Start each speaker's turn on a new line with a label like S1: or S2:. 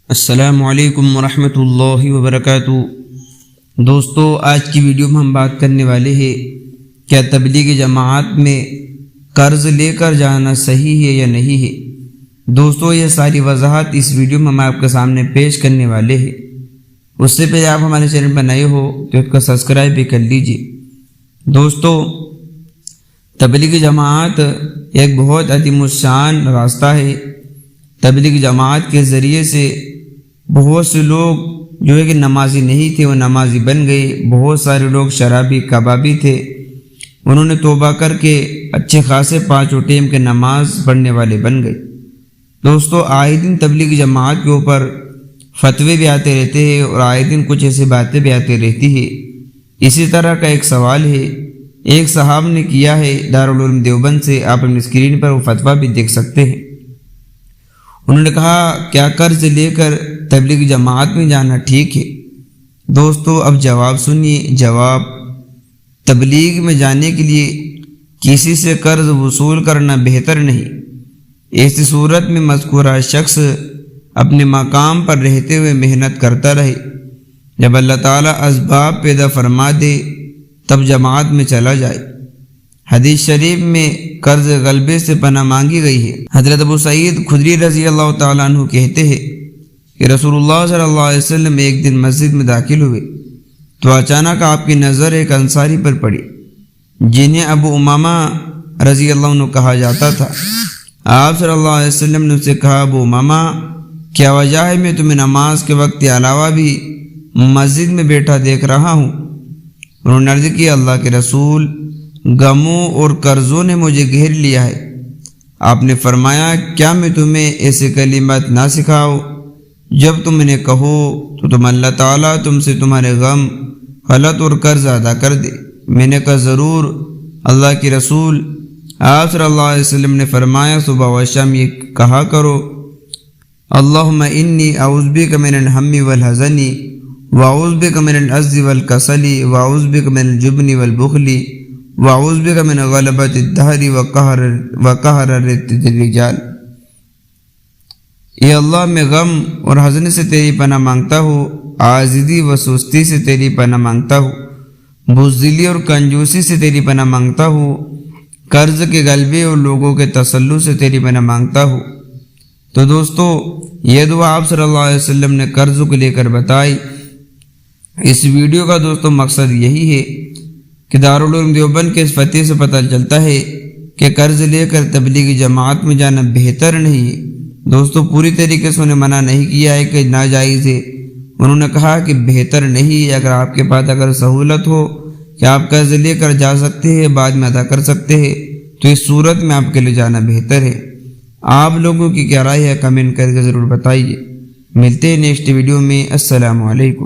S1: السلام علیکم ورحمۃ اللہ وبرکاتہ۔ دوستو، آج کی ویڈیو میں ہم بات کرنے والے ہیں کیا تبلیغی جماعت میں قرض لے کر جانا صحیح ہے یا نہیں ہے۔ دوستو، یہ ساری وضاحت اس ویڈیو میں ہم آپ کے سامنے پیش کرنے والے ہیں۔ اس سے پہلے آپ ہمارے چینل پر نئے ہو تو اس کو سبسکرائب بھی کر لیجئے۔ دوستو، تبلیغی جماعت ایک بہت عظیم الشان راستہ ہے۔ تبلیغی جماعت کے ذریعے سے بہت سے لوگ جو ہے کہ نمازی نہیں تھے وہ نمازی بن گئے، بہت سارے لوگ شرابی کبابی تھے، انہوں نے توبہ کر کے اچھے خاصے 5 ٹائم کے نماز پڑھنے والے بن گئے۔ دوستو، آئے دن تبلیغی جماعت کے اوپر فتوے بھی آتے رہتے ہیں اور آئے دن کچھ ایسی باتیں بھی آتی رہتی ہے۔ اسی طرح کا ایک سوال ہے، ایک صاحب نے کیا ہے دارالعلوم دیوبند سے، آپ اپنی اسکرین پر وہ فتویٰ بھی دیکھ سکتے ہیں۔ انہوں نے کہا کیا قرض لے کر تبلیغی جماعت میں جانا ٹھیک ہے؟ دوستو، اب جواب سنیے۔ جواب: تبلیغ میں جانے کے لیے کسی سے قرض وصول کرنا بہتر نہیں۔ ایسی صورت میں مذکورہ شخص اپنے مقام پر رہتے ہوئے محنت کرتا رہے، جب اللہ تعالیٰ اسباب پیدا فرما دے تب جماعت میں چلا جائے۔ حدیث شریف میں قرض غلبے سے پناہ مانگی گئی ہے۔ حضرت ابو سعید خدری رضی اللہ تعالیٰ عنہ کہتے ہیں کہ رسول اللہ صلی اللہ علیہ وسلم ایک دن مسجد میں داخل ہوئے تو اچانک آپ کی نظر ایک انصاری پر پڑی جنہیں ابو امامہ رضی اللہ عنہ کہا جاتا تھا۔ آپ صلی اللہ علیہ وسلم نے اسے کہا، ابو امامہ، کیا وجہ ہے میں تمہیں نماز کے وقت کے علاوہ بھی مسجد میں بیٹھا دیکھ رہا ہوں؟ انہوں نے عرض کی، اللہ کے رسول، غموں اور قرضوں نے مجھے گھیر لیا ہے۔ آپ نے فرمایا، کیا میں تمہیں ایسے کلمات نہ سکھاؤں جب تم انہیں کہو تو اللہ تعالیٰ تم سے تمہارے غم، غلط اور قرض ادا کر دے؟ میں نے کہا، ضرور اللہ کی رسول۔ آپ صلی اللہ علیہ وسلم نے فرمایا، صبح و شام یہ کہا کرو، اللہم انی اعوذ بک من الہم والحزن واعوذ بک من العجز والکسل واعوذ بک من الجبن والبخل واعوذ بک من غلبۃ الدہر وقہر الرجال۔ اے اللہ، میں غم اور حزن سے تیری پناہ مانگتا ہوں، عاجزی و سستی سے تیری پناہ مانگتا ہوں، بزدلی اور کنجوسی سے تیری پناہ مانگتا ہوں، قرض کے غلبے اور لوگوں کے تسلط سے تیری پناہ مانگتا ہوں۔ تو دوستو، یہ دعا آپ صلی اللہ علیہ وسلم نے قرض کو لے کر بتائی۔ اس ویڈیو کا دوستو مقصد یہی ہے کہ دارالعلوم دیوبند کے اس فتوے سے پتہ چلتا ہے کہ قرض لے کر تبلیغی جماعت میں جانا بہتر نہیں ہے۔ دوستو، پوری طریقے سے انہیں منع نہیں کیا ہے کہ ناجائز ہے، انہوں نے کہا کہ بہتر نہیں ہے۔ اگر آپ کے پاس اگر سہولت ہو کہ آپ قرض لے کر جا سکتے ہیں، بعد میں ادا کر سکتے ہیں، تو اس صورت میں آپ کے لیے جانا بہتر ہے۔ آپ لوگوں کی کیا رائے ہے کمنٹ کر کے ضرور بتائیے۔ ملتے ہیں نیکسٹ ویڈیو میں۔ السلام علیکم۔